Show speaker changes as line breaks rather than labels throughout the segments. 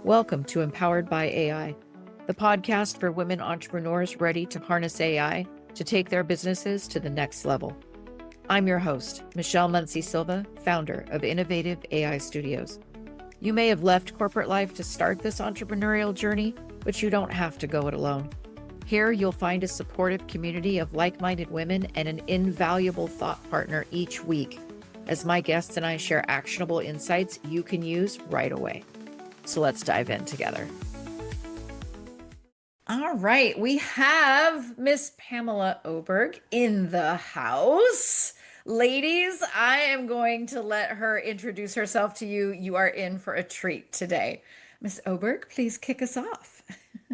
Welcome to Empowered by AI, the podcast for women entrepreneurs ready to harness AI to take their businesses to the next level. I'm your host, Michelle Muncie Silva, founder of Innovative AI Studios. You may have left corporate life to start this entrepreneurial journey, but you don't have to go it alone. Here, you'll find a supportive community of like-minded women and an invaluable thought partner each week, as my guests and I share actionable insights you can use right away. So let's dive in together. All right, we have Miss Pamela Oberg in the house. Ladies, I am going to let her introduce herself to you. You are in for a treat today. Miss Oberg, please kick us off.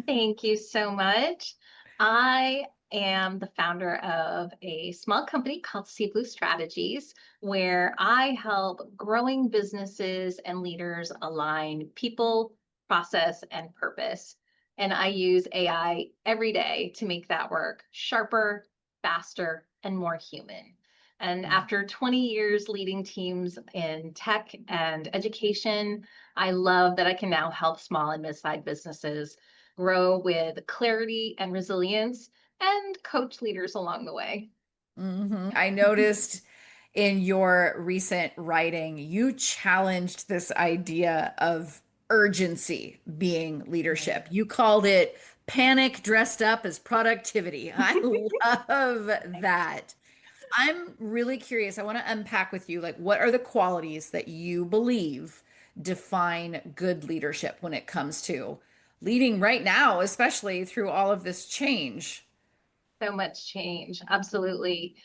Thank you so much. I am the founder of a small company called Sea Blue Strategies, where I help growing businesses and leaders align people, process, and purpose. And I use AI every day to make that work sharper, faster, and more human. And after 20 years leading teams in tech and education, I love that I can now help small and mid-sized businesses grow with clarity and resilience and coach leaders along the way.
I noticed in your recent writing, you challenged this idea of urgency being leadership. You called it panic dressed up as productivity. I love that. I'm really curious. I want to unpack with you, like, what are the qualities that you believe define good leadership when it comes to leading right now, especially through all of this change?
So much change. Absolutely.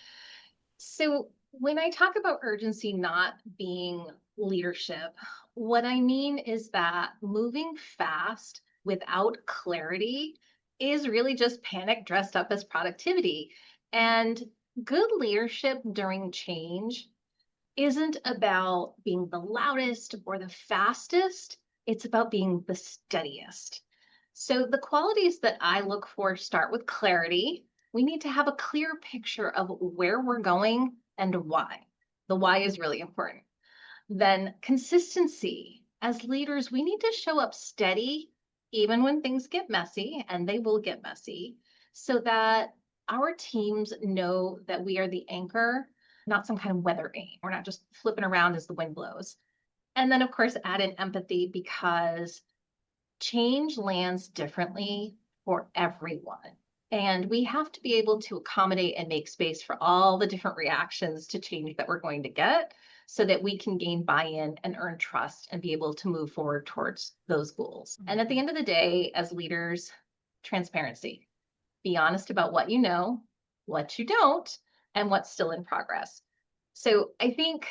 So, when I talk about urgency not being leadership, what I mean is that moving fast without clarity is really just panic dressed up as productivity. And good leadership during change isn't about being the loudest or the fastest, it's about being the steadiest. So, the qualities that I look for start with clarity. We need to have a clear picture of where we're going and why. The why is really important. Then, consistency. As leaders, we need to show up steady, even when things get messy, and they will get messy, so that our teams know that we are the anchor, not some kind of weather vane. We're not just flipping around as the wind blows. And then, of course, add in empathy because change lands differently for everyone. And we have to be able to accommodate and make space for all the different reactions to change that we're going to get so that we can gain buy-in and earn trust and be able to move forward towards those goals. And at the end of the day, as leaders, transparency. Be honest about what you know, what you don't, and what's still in progress. So I think,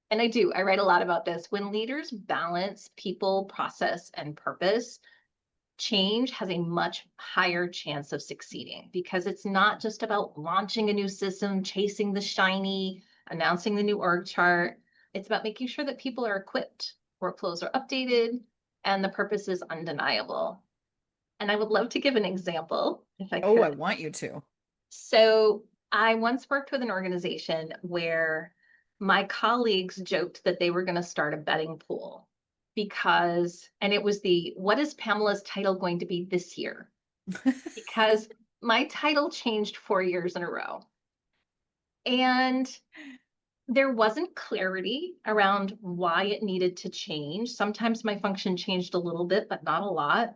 and I write a lot about this, when leaders balance people, process, and purpose, change has a much higher chance of succeeding because it's not just about launching a new system, chasing the shiny, announcing the new org chart. It's about making sure that people are equipped, workflows are updated, and the purpose is undeniable. And I would love to give an example if I could.
Oh, I want you to.
So I once worked with an organization where my colleagues joked that they were going to start a betting pool because, and it was what is Pamela's title going to be this year? Because my title changed 4 years in a row. And there wasn't clarity around why it needed to change. Sometimes my function changed a little bit, but not a lot.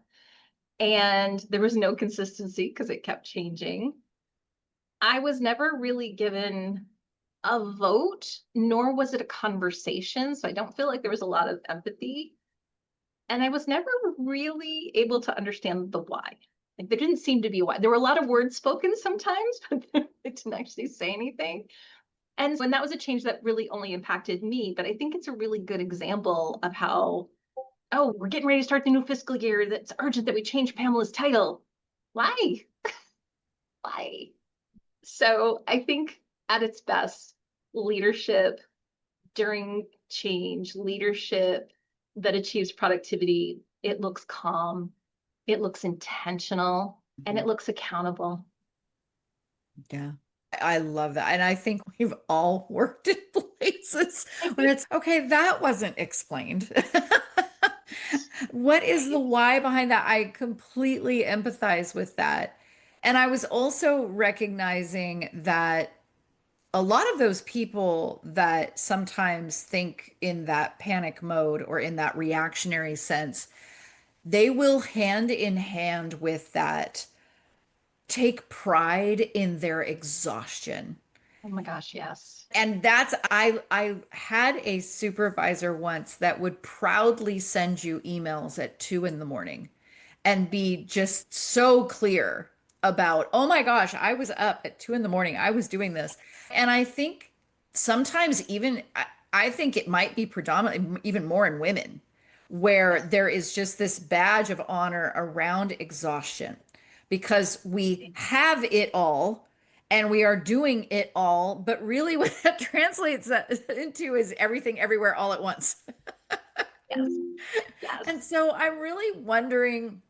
And there was no consistency because it kept changing. I was never really given a vote, nor was it a conversation. So I don't feel like there was a lot of empathy. And I was never really able to understand the why. Like there didn't seem to be a why. There were a lot of words spoken sometimes, but they didn't actually say anything. And when that was a change that really only impacted me, but I think it's a really good example of how, oh, we're getting ready to start the new fiscal year. That's urgent that we change Pamela's title. Why? Why? So I think at its best, leadership during change, leadership that achieves productivity, it looks calm, it looks intentional, and it looks accountable.
Yeah. I love that. And I think we've all worked in places where it's okay, that wasn't explained. What is the
right?
why behind that? I completely empathize with that. And I was also recognizing that a lot of those people that sometimes think in that panic mode or in that reactionary sense, they will hand in hand with that take pride in their exhaustion.
Oh my gosh, yes.
And that's I had a supervisor once that would proudly send you emails at 2 in the morning and be just so clear about, oh my gosh, I was up at 2 in the morning. I was doing this. And I think sometimes even I think it might be predominantly even more in women where
Yes.
there is just this badge of honor around exhaustion because we have it all and we are doing it all, but really what that translates that into is everything everywhere all at once.
Yes.
And
Yes.
so I'm really wondering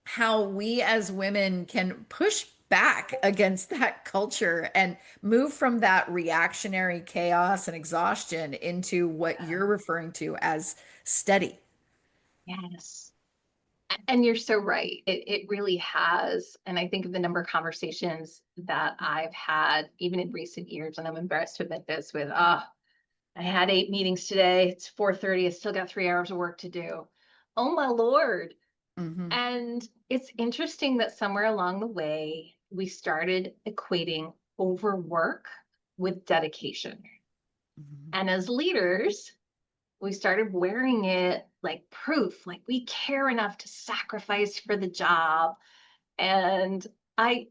how we as women can push back against that culture and move from that reactionary chaos and exhaustion into what you're referring to as steady.
Yes. And you're so right. It really has. And I think of the number of conversations that I've had, even in recent years, and I'm embarrassed to admit this with, I had 8 meetings today. It's 4:30. I still got 3 hours of work to do. Oh my Lord.
Hmm.
And it's interesting that somewhere along the way, we started equating overwork with dedication.
Hmm.
And as leaders, we started wearing it like proof, like we care enough to sacrifice for the job. And I'm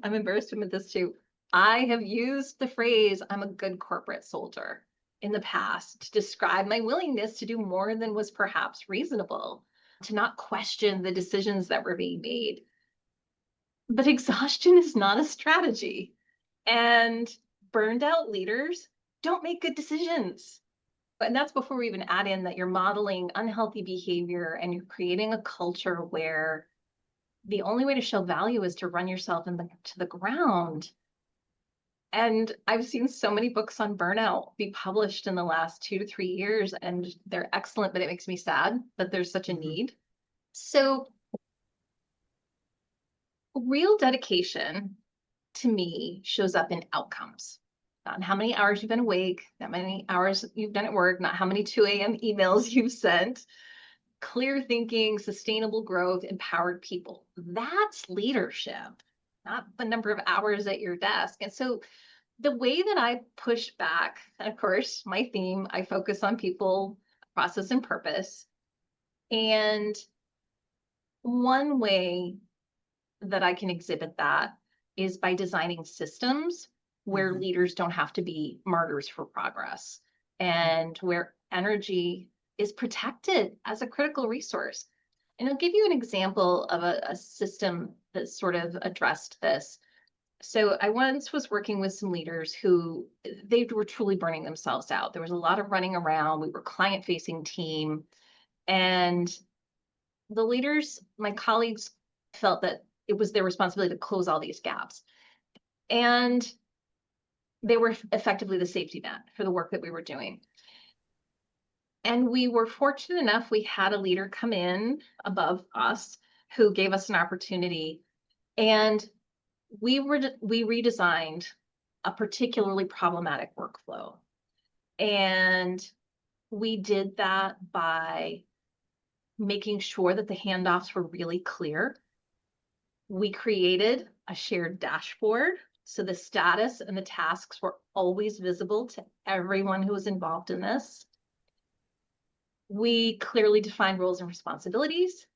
embarrassed to admit this too. I have used the phrase, I'm a good corporate soldier in the past to describe my willingness to do more than was perhaps reasonable, to not question the decisions that were being made. But exhaustion is not a strategy. And burned out leaders don't make good decisions. And that's before we even add in that you're modeling unhealthy behavior and you're creating a culture where the only way to show value is to run yourself to the ground. And I've seen so many books on burnout be published in the last 2 to 3 years, and they're excellent, but it makes me sad that there's such a
Hmm.
need. So, real dedication to me shows up in outcomes. Not in how many hours you've been awake, not many hours you've done at work, not how many 2 a.m. emails you've sent. Clear thinking, sustainable growth, empowered people. That's leadership, not the number of hours at your desk. And so the way that I push back, and of course, my theme, I focus on people, process, and purpose. And one way that I can exhibit that is by designing systems where
Hmm.
leaders don't have to be martyrs for progress and where energy is protected as a critical resource. And I'll give you an example of a system that sort of addressed this. So I once was working with some leaders who they were truly burning themselves out. There was a lot of running around. We were client facing team, and the leaders, my colleagues, felt that it was their responsibility to close all these gaps. And they were effectively the safety net for the work that we were doing. And we were fortunate enough, we had a leader come in above us who gave us an opportunity. And we redesigned a particularly problematic workflow. And we did that by making sure that the handoffs were really clear. We created a shared dashboard. So the status and the tasks were always visible to everyone who was involved in this. We clearly defined roles and responsibilities,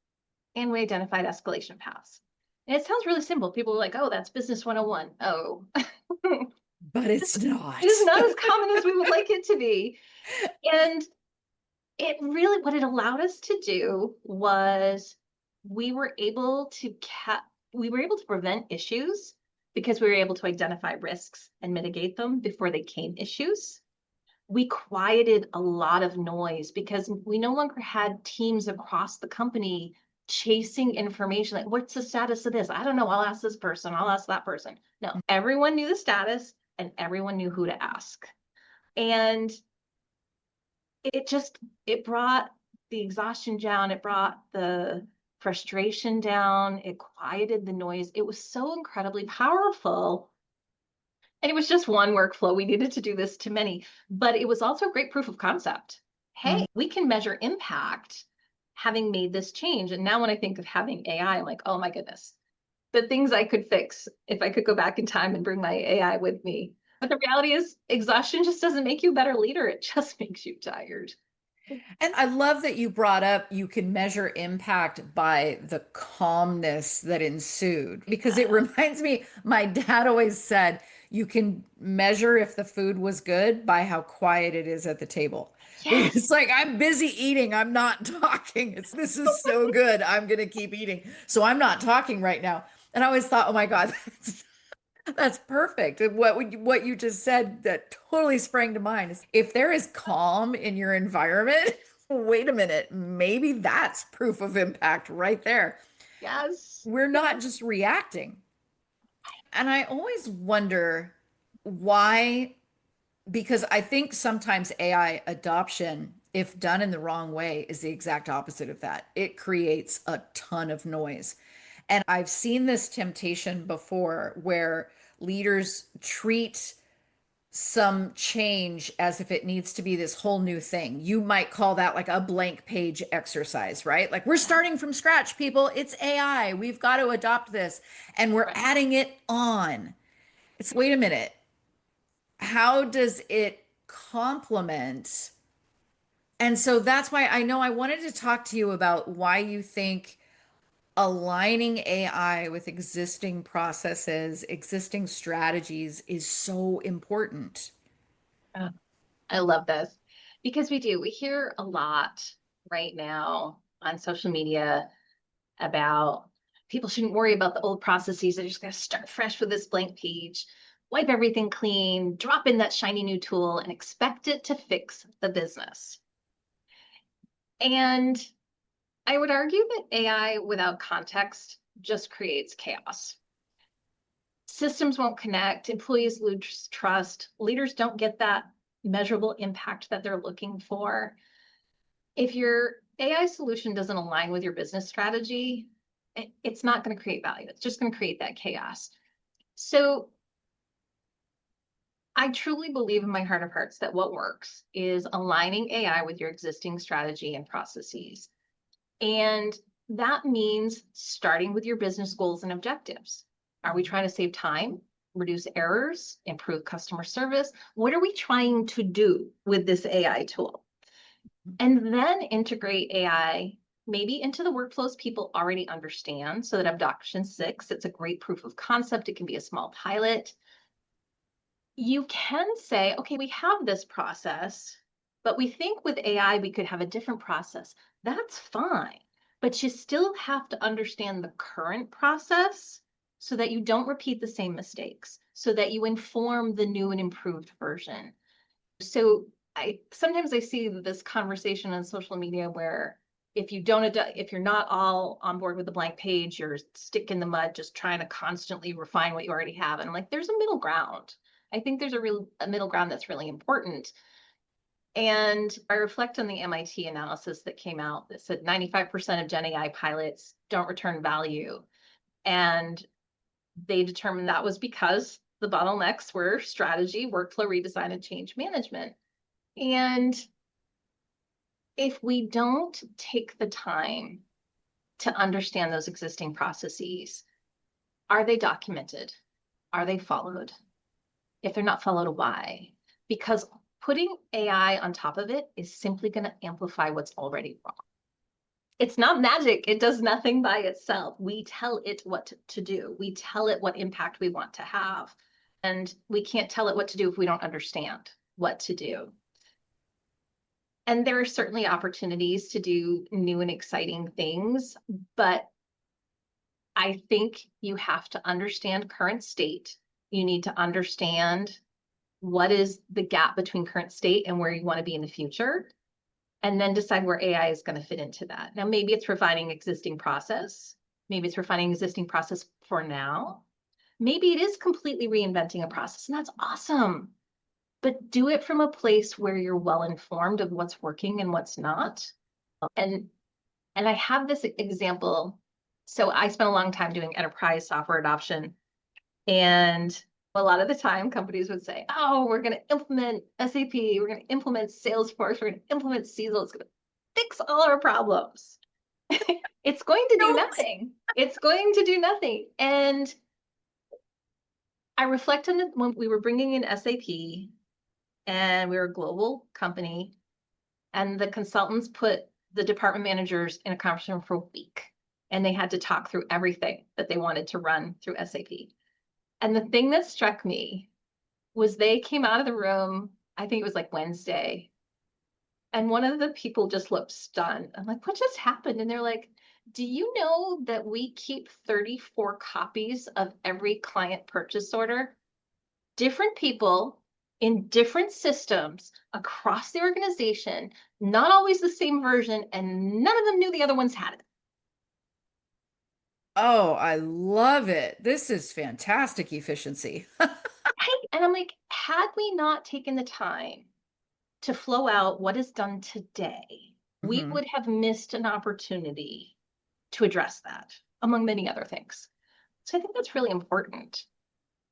and we identified escalation paths. And it sounds really simple. People are like, oh, that's business 101. Oh,
But it's
it is
not.
not as common as we would like it to be. And it really, what it allowed us to do was we were able to we were able to prevent issues because we were able to identify risks and mitigate them before they came issues. We quieted a lot of noise because we no longer had teams across the company chasing information like, what's the status of this? I don't know. I'll ask this person. I'll ask that person. No, everyone knew the status and everyone knew who to ask. And it just, it brought the exhaustion down. It brought the frustration down. It quieted the noise. It was so incredibly powerful. And it was just one workflow. We needed to do this to many, but it was also a great proof of concept. Hey, we can measure impact having made this change. And now when I think of having AI, I'm like, oh my goodness, the things I could fix if I could go back in time and bring my AI with me. But the reality is, exhaustion just doesn't make you a better leader. It just makes you tired.
And I love that you brought up you can measure impact by the calmness that ensued because it reminds me, my dad always said you can measure if the food was good by how quiet it is at the table.
Yes.
It's like I'm busy eating, I'm not talking. This is so good. I'm gonna keep eating. So I'm not talking right now. And I always thought, oh my God, that's perfect. And what you just said that totally sprang to mind is if there is calm in your environment, wait a minute, maybe that's proof of impact right there.
Yes.
We're not just reacting. And I always wonder why, because I think sometimes AI adoption, if done in the wrong way, is the exact opposite of that. It creates a ton of noise. And I've seen this temptation before where leaders treat some change as if it needs to be this whole new thing. You might call that like a blank page exercise, right? Like we're starting from scratch, people. It's AI. We've got to adopt this and we're
Right.
adding it on. It's wait a minute. How does it complement? And so that's why I know I wanted to talk to you about why you think aligning AI with existing processes, existing strategies is so important.
Oh, I love this because we do. We hear a lot right now on social media about people shouldn't worry about the old processes. They're just going to start fresh with this blank page, wipe everything clean, drop in that shiny new tool, and expect it to fix the business. And I would argue that AI without context just creates chaos. Systems won't connect, employees lose trust, leaders don't get that measurable impact that they're looking for. If your AI solution doesn't align with your business strategy, it's not going to create value. It's just going to create that chaos. So I truly believe in my heart of hearts that what works is aligning AI with your existing strategy and processes. And that means starting with your business goals and objectives. Are we trying to save time, reduce errors, improve customer service? What are we trying to do with this AI tool? And then integrate AI maybe into the workflows people already understand so that adoption 6, it's a great proof of concept. It can be a small pilot. You can say, okay, we have this process, but we think with AI, we could have a different process. That's fine, but you still have to understand the current process so that you don't repeat the same mistakes, so that you inform the new and improved version. So sometimes I see this conversation on social media where if you're not all on board with the blank page, you're stick in the mud, just trying to constantly refine what you already have. And I'm like, there's a middle ground. I think there's a middle ground that's really important. And I reflect on the MIT analysis that came out that said 95% of Gen AI pilots don't return value. And they determined that was because the bottlenecks were strategy, workflow redesign, and change management. And if we don't take the time to understand those existing processes, are they documented? Are they followed? If they're not followed, why? Because putting AI on top of it is simply going to amplify what's already wrong. It's not magic. It does nothing by itself. We tell it what to do. We tell it what impact we want to have. And we can't tell it what to do if we don't understand what to do. And there are certainly opportunities to do new and exciting things, but I think you have to understand current state. You need to understand what is the gap between current state and where you want to be in the future, and then decide where AI is going to fit into that. Now, maybe it's refining existing process. Maybe it's refining existing process for now. Maybe it is completely reinventing a process, and that's awesome. But do it from a place where you're well informed of what's working and what's not. And I have this example. So I spent a long time doing enterprise software adoption. And a lot of the time, companies would say, oh, we're going to implement SAP, we're going to implement Salesforce, we're going to implement Cecil, it's going to fix all our problems. It's going to do nothing. It's going to do nothing. And I reflect on it when we were bringing in SAP and we were a global company, and the consultants put the department managers in a conference room for a week, and they had to talk through everything that they wanted to run through SAP. And the thing that struck me was they came out of the room, I think it was like Wednesday, and one of the people just looked stunned. I'm like, what just happened? And they're like, do you know that we keep 34 copies of every client purchase order? Different people in different systems across the organization, not always the same version, and none of them knew the other ones had it.
Oh, I love it. This is fantastic efficiency.
Right? And I'm like, had we not taken the time to flow out what is done today, we
Mhm.
would have missed an opportunity to address that, among many other things. So I think that's really important.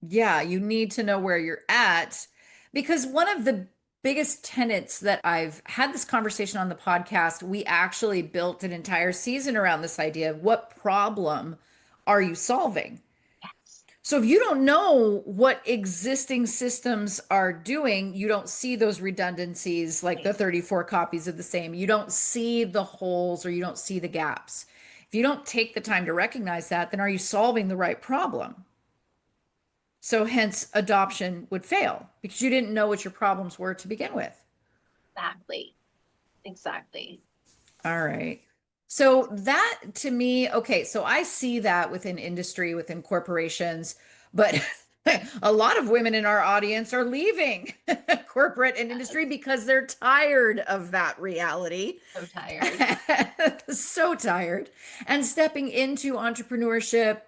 Yeah, you need to know where you're at because one of the biggest tenets that I've had this conversation on the podcast, we actually built an entire season around this idea of what problem are you solving?
Yes.
So if you don't know what existing systems are doing, you don't see those redundancies like the
Right.
34 copies of the same. You don't see the holes or you don't see the gaps. If you don't take the time to recognize that, then are you solving the right problem? So hence adoption would fail because you didn't know what your problems were to begin with.
Exactly. Exactly.
All right. So that to me, okay, so I see that within industry, within corporations, but a lot of women in our audience are leaving corporate and industry
Yes.
because they're tired of that reality.
So tired.
So tired and stepping into entrepreneurship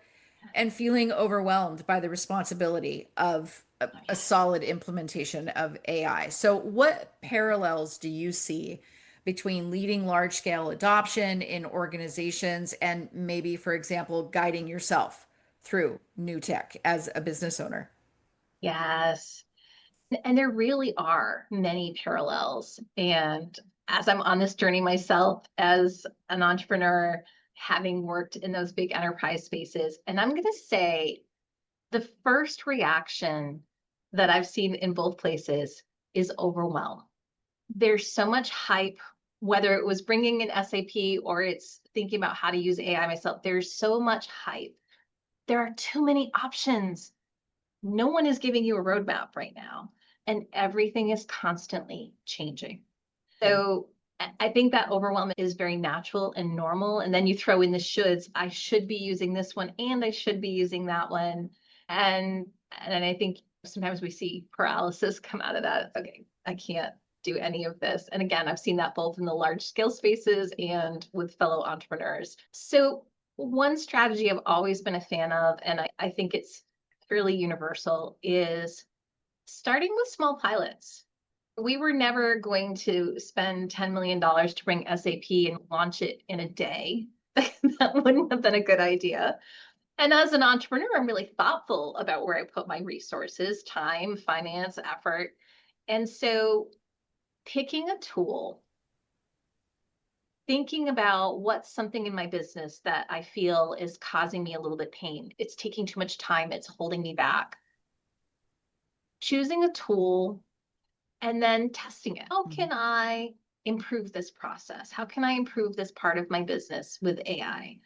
and feeling overwhelmed by the responsibility of
Oh,
a
yes.
solid implementation of AI. So, what parallels do you see between leading large scale adoption in organizations and maybe, for example, guiding yourself through new tech as a business owner?
Yes. And there really are many parallels. And as I'm on this journey myself as an entrepreneur, having worked in those big enterprise spaces, and I'm going to say the first reaction that I've seen in both places is overwhelm. There's so much hype, whether it was bringing in SAP or it's thinking about how to use AI myself, there's so much hype. There are too many options. No one is giving you a roadmap right now, and everything is constantly changing. So I think that overwhelm is very natural and normal. And then you throw in the shoulds. I should be using this one and I should be using that one. And I think sometimes we see paralysis come out of that. Okay, I can't do any of this. And again, I've seen that both in the large scale spaces and with fellow entrepreneurs. So one strategy I've always been a fan of, and I think it's fairly universal, is starting with small pilots. We were never going to spend $10 million to bring SAP and launch it in a day. That wouldn't have been a good idea. And as an entrepreneur, I'm really thoughtful about where I put my resources, time, finance, effort. And so picking a tool, thinking about what's something in my business that I feel is causing me a little bit pain. It's taking too much time. It's holding me back. Choosing a tool and then testing it. How can I improve this process? How can I improve this part of my business with AI?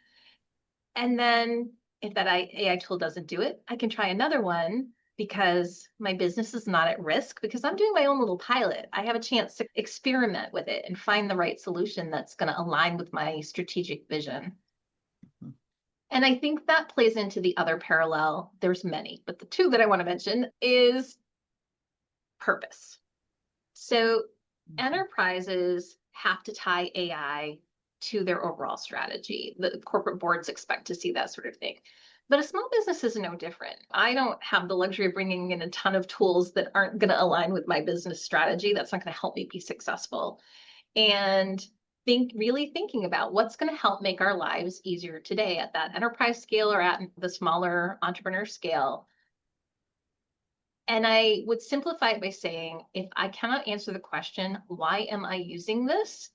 And then if that AI tool doesn't do it, I can try another one because my business is not at risk because I'm doing my own little pilot. I have a chance to experiment with it and find the right solution that's going to align with my strategic vision. And I think that plays into the other parallel. There's many, but the two that I want to mention is purpose. So enterprises have to tie AI to their overall strategy. The corporate boards expect to see that sort of thing. But a small business is no different. I don't have the luxury of bringing in a ton of tools that aren't going to align with my business strategy. That's not going to help me be successful. And really thinking about what's going to help make our lives easier today at that enterprise scale or at the smaller entrepreneur scale. And I would simplify it by saying, if I cannot answer the question, why am I using this?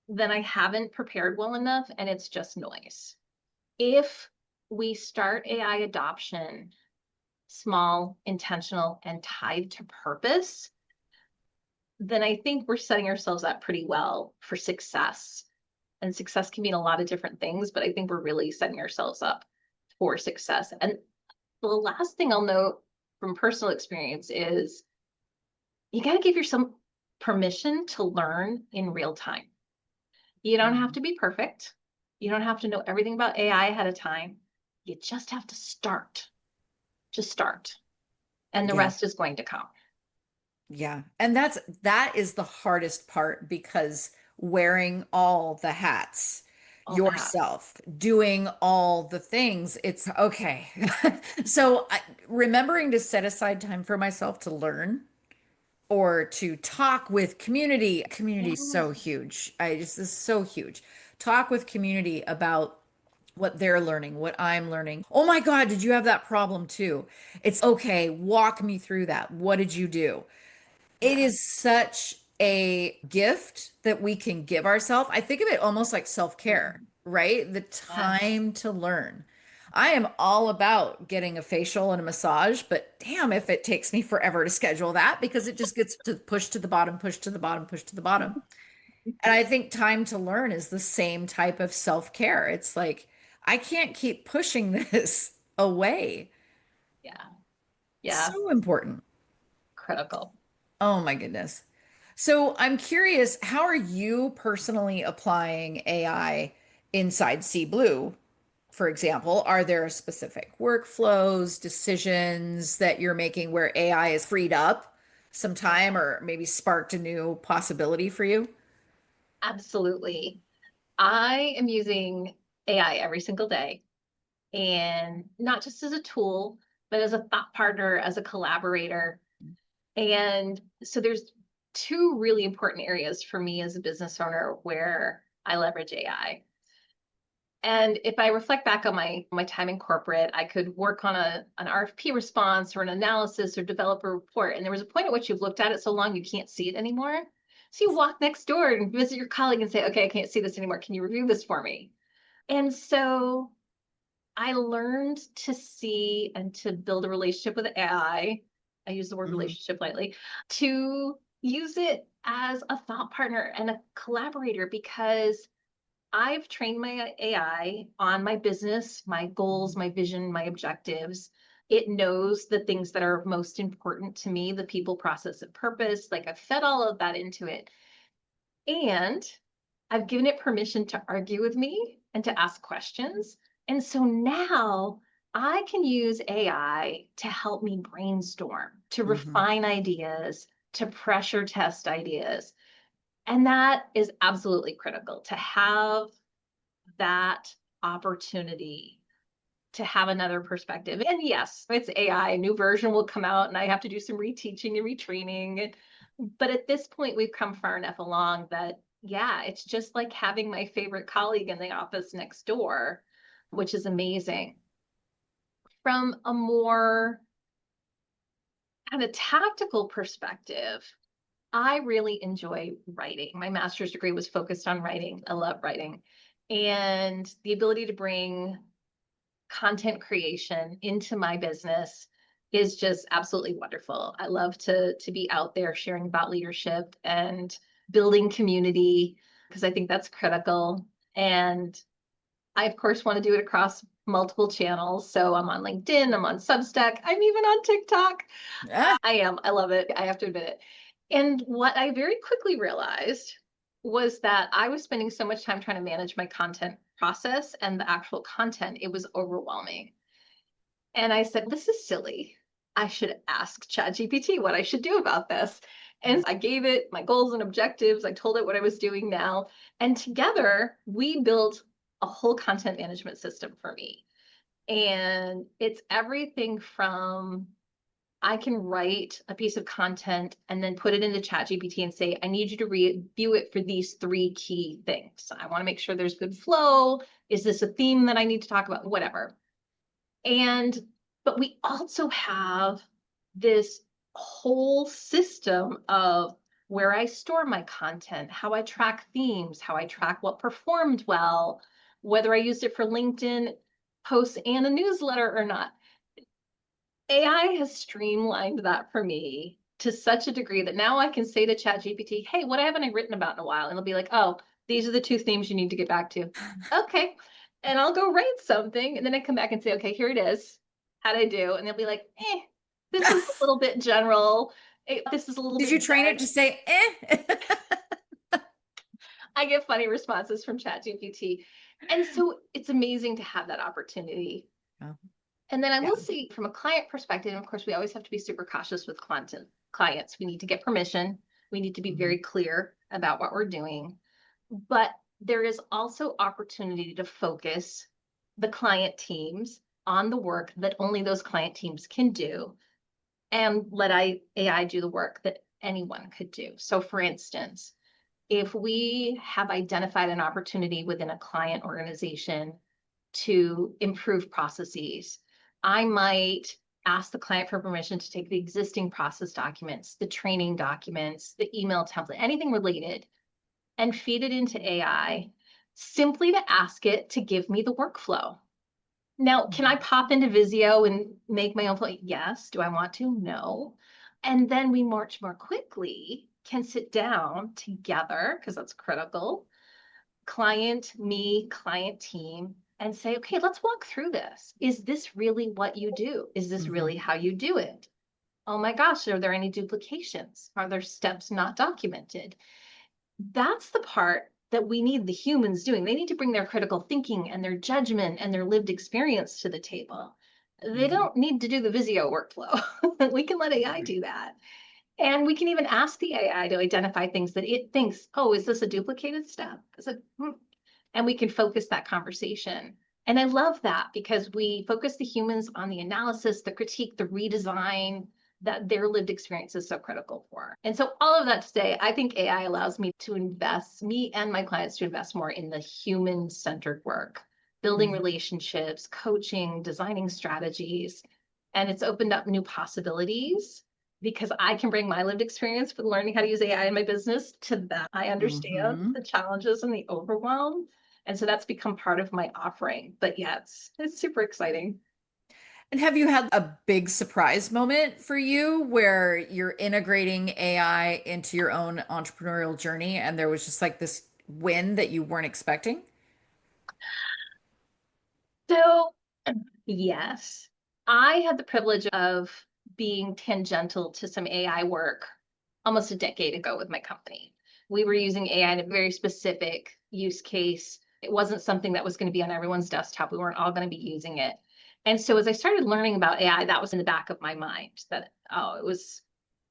Then I haven't prepared well enough and it's just noise. If we start AI adoption small, intentional, and tied to purpose, then I think we're setting ourselves up pretty well for success. And success can mean a lot of different things, but I think we're really setting ourselves up for success. And the last thing I'll note from personal experience is you got to give yourself permission to learn in real time. You don't have to be perfect. You don't have to know everything about AI ahead of time. You just have to start. Just start. And the
Yeah.
rest is going to come.
Yeah. And that is the hardest part, because wearing all the hats
All the hats.
yourself, doing all the things, it's okay. So remembering to set aside time for myself to learn or to talk with community. Community is so huge. This is so huge. Talk with community about what they're learning, what I'm learning. Oh my God, did you have that problem too? It's okay. Walk me through that. What did you do? It is such a gift that we can give ourselves. I think of it almost like self-care, right? The time to learn. I am all about getting a facial and a massage, but damn if it takes me forever to schedule that, because it just gets to push to the bottom, push to the bottom, push to the bottom. And I think time to learn is the same type of self-care. It's like, I can't keep pushing this away.
Yeah.
It's
Yeah.
so important.
Critical.
Oh my goodness. So I'm curious, how are you personally applying AI inside Sea Blue? For example, are there specific workflows, decisions that you're making where AI is freed up some time or maybe sparked a new possibility for you?
Absolutely. I am using AI every single day, and not just as a tool, but as a thought partner, as a collaborator. And so there's two really important areas for me as a business owner where I leverage AI. And if I reflect back on my time in corporate, I could work on an RFP response or an analysis or develop a report. And there was a point at which you've looked at it so long you can't see it anymore. So you walk next door and visit your colleague and say, okay, I can't see this anymore. Can you review this for me? And so I learned to see and to build a relationship with AI. I use the word relationship lightly, to use it as a thought partner and a collaborator, because I've trained my AI on my business, my goals, my vision, my objectives. It knows the things that are most important to me, the people, process, and purpose. Like I've fed all of that into it. And I've given it permission to argue with me and to ask questions. And so now I can use AI to help me brainstorm, to
Mhm.
refine ideas, to pressure test ideas. And that is absolutely critical, to have that opportunity to have another perspective. And yes, it's AI, a new version will come out and I have to do some reteaching and retraining. But at this point, we've come far enough along that, yeah, it's just like having my favorite colleague in the office next door, which is amazing. From a more kind of tactical perspective, I really enjoy writing. My master's degree was focused on writing. I love writing. And the ability to bring content creation into my business is just absolutely wonderful. I love to be out there sharing about leadership and building community, because I think that's critical. And I of course want to do it across multiple channels. So I'm on LinkedIn, I'm on Substack, I'm even on TikTok.
Ah,
I am. I love it. I have to admit it. And what I very quickly realized was that I was spending so much time trying to manage my content process and the actual content, it was overwhelming. And I said, this is silly. I should ask ChatGPT what I should do about this. And I gave it my goals and objectives. I told it what I was doing now. And together we built a whole content management system for me. And it's everything from I can write a piece of content and then put it into ChatGPT and say, I need you to review it for these 3 key things. I want to make sure there's good flow. Is this a theme that I need to talk about? Whatever. But we also have this whole system of where I store my content, how I track themes, how I track what performed well, whether I used it for LinkedIn posts and a newsletter or not. AI has streamlined that for me to such a degree that now I can say to ChatGPT, hey, what haven't I written about in a while? And it'll be like, oh, these are the 2 themes you need to get back to. Okay. And I'll go write something. And then I come back and say, okay, here it is. How'd I do? And they'll be like, this is a little bit general. This is a little
Did
bit
you train it
vague.
to say,
I get funny responses from ChatGPT. And so it's amazing to have that opportunity.
Oh.
And then I
Yeah.
will say from a client perspective, of course, we always have to be super cautious with clients. We need to get permission. We need to be very clear about what we're doing. But there is also opportunity to focus the client teams on the work that only those client teams can do and let AI do the work that anyone could do. So for instance, if we have identified an opportunity within a client organization to improve processes, I might ask the client for permission to take the existing process documents, the training documents, the email template, anything related, and feed it into AI simply to ask it to give me the workflow. Now, can I pop into Visio and make my own flow? Yes. Do I want to? No. And then we much more quickly can sit down together, because that's critical, client, me, client team, and say, okay, let's walk through this. Is this really what you do? Is this really how you do it? Oh my gosh, are there any duplications? Are there steps not documented? That's the part that we need the humans doing. They need to bring their critical thinking and their judgment and their lived experience to the table. They don't need to do the Visio workflow. We can let AI do that. And we can even ask the AI to identify things that it thinks, oh, is this a duplicated step? And we can focus that conversation. And I love that because we focus the humans on the analysis, the critique, the redesign that their lived experience is so critical for. And so all of that to say, I think AI allows me to invest, me and my clients to invest more in the human-centered work, building relationships, coaching, designing strategies. And it's opened up new possibilities because I can bring my lived experience with learning how to use AI in my business to that. I understand the challenges and the overwhelm. And so that's become part of my offering. But yeah, it's super exciting.
And have you had a big surprise moment for you where you're integrating AI into your own entrepreneurial journey and there was just like this win that you weren't expecting?
So yes, I had the privilege of being tangential to some AI work almost a decade ago with my company. We were using AI in a very specific use case. It wasn't something that was going to be on everyone's desktop. We weren't all going to be using it. And so as I started learning about AI, that was in the back of my mind that, oh, it was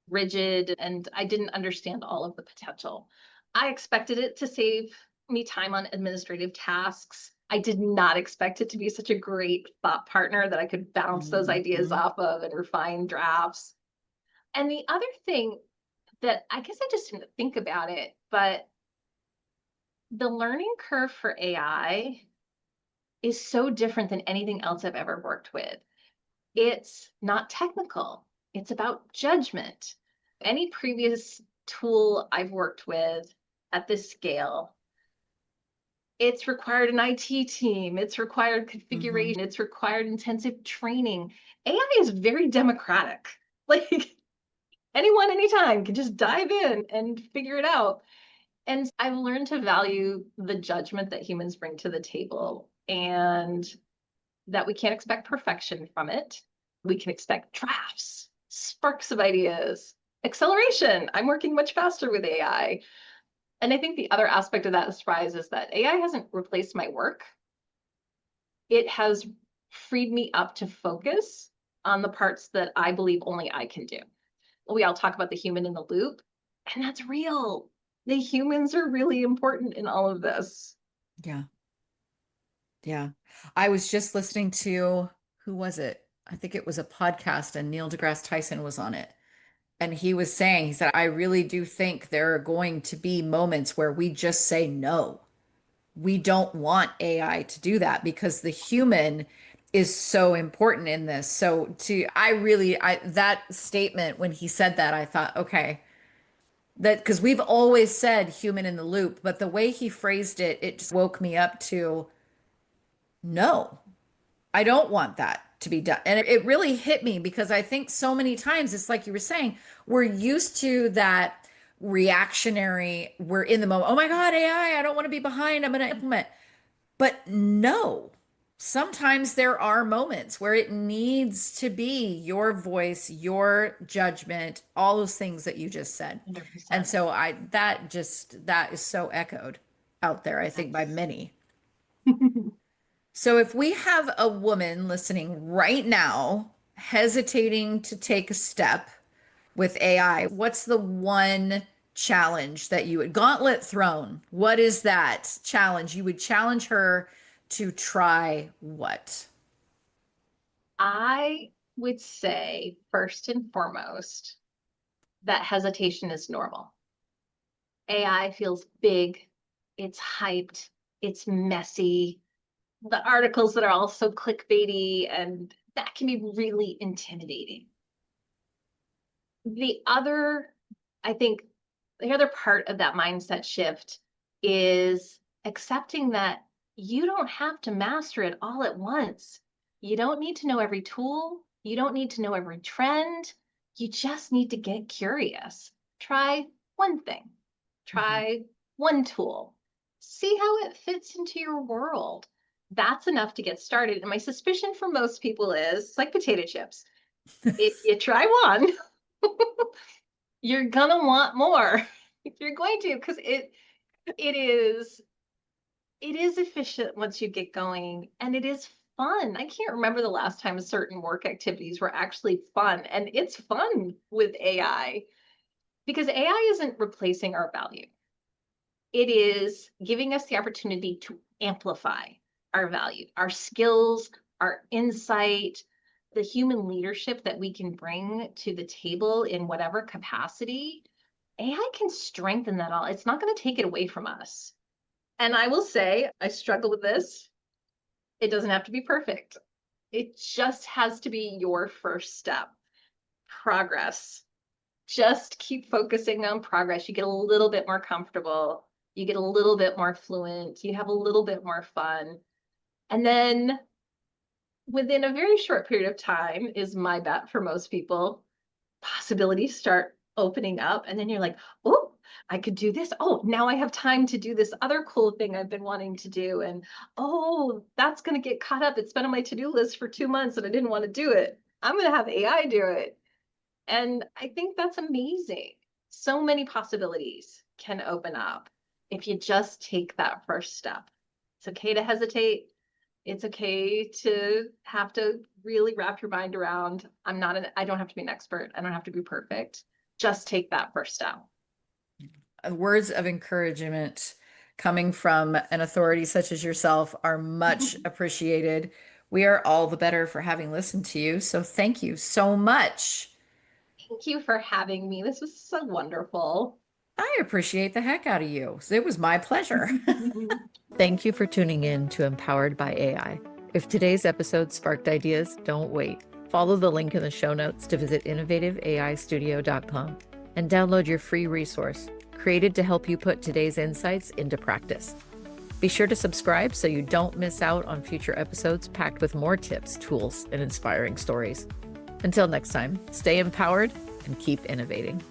rigid and I didn't understand all of the potential. I expected it to save me time on administrative tasks. I did not expect it to be such a great thought partner that I could bounce those ideas off of and refine drafts. And the other thing that I guess I just didn't think about it, but the learning curve for AI is so different than anything else I've ever worked with. It's not technical. It's about judgment. Any previous tool I've worked with at this scale, it's required an IT team, it's required configuration, it's required intensive training. AI is very democratic. Like anyone, anytime can just dive in and figure it out. And I've learned to value the judgment that humans bring to the table and that we can't expect perfection from it. We can expect drafts, sparks of ideas, acceleration. I'm working much faster with AI. And I think the other aspect of that surprise is that AI hasn't replaced my work. It has freed me up to focus on the parts that I believe only I can do. We all talk about the human in the loop, and that's real. The humans are really important in all of this.
Yeah. Yeah. I was just listening to, who was it? I think it was a podcast, and Neil deGrasse Tyson was on it. And he said, I really do think there are going to be moments where we just say no. We don't want AI to do that because the human is so important in this. So that statement, when he said that, I thought, okay, that because we've always said human in the loop, but the way he phrased it, it just woke me up to no, I don't want that to be done. And it really hit me because I think so many times it's like you were saying, we're used to that reactionary, we're in the moment. Oh my God, AI, I don't want to be behind. I'm going to implement. But no, sometimes there are moments where it needs to be your voice, your judgment, all those things that you just said.
100%.
And so that is so echoed out there, I think, by many. So if we have a woman listening right now, hesitating to take a step with AI, what's the one challenge that you would gauntlet thrown? What is that challenge? You would challenge her to try what?
I would say, first and foremost, that hesitation is normal. AI feels big, it's hyped, it's messy. The articles that are all so clickbaity, and that can be really intimidating. I think the other part of that mindset shift is accepting that you don't have to master it all at once. You don't need to know every tool. You don't need to know every trend. You just need to get curious. Try one thing. Try one tool. See how it fits into your world. That's enough to get started. And my suspicion for most people is it's like potato chips. If you try one, you're gonna want more. You're going to, because it is efficient once you get going, and it is fun. I can't remember the last time certain work activities were actually fun, and it's fun with AI because AI isn't replacing our value. It is giving us the opportunity to amplify our value, our skills, our insight, the human leadership that we can bring to the table in whatever capacity. AI can strengthen that all. It's not going to take it away from us. And I will say, I struggle with this. It doesn't have to be perfect. It just has to be your first step. Progress. Just keep focusing on progress. You get a little bit more comfortable. You get a little bit more fluent. You have a little bit more fun. And then within a very short period of time is my bet for most people, possibilities start opening up. And then you're like, oh, I could do this. Oh, now I have time to do this other cool thing I've been wanting to do. And oh, that's going to get caught up. It's been on my to-do list for 2 months and I didn't want to do it. I'm going to have AI do it. And I think that's amazing. So many possibilities can open up if you just take that first step. It's okay to hesitate. It's okay to have to really wrap your mind around, I don't have to be an expert. I don't have to be perfect. Just take that first step.
Words of encouragement coming from an authority such as yourself are much appreciated. We are all the better for having listened to you. So thank you so much.
Thank you for having me. This was so wonderful.
I appreciate the heck out of you. It was my pleasure.
Thank you for tuning in to Empowered by AI. If today's episode sparked ideas, don't wait. Follow the link in the show notes to visit innovativeaistudio.com and download your free resource, created to help you put today's insights into practice. Be sure to subscribe so you don't miss out on future episodes packed with more tips, tools, and inspiring stories. Until next time, stay empowered and keep innovating.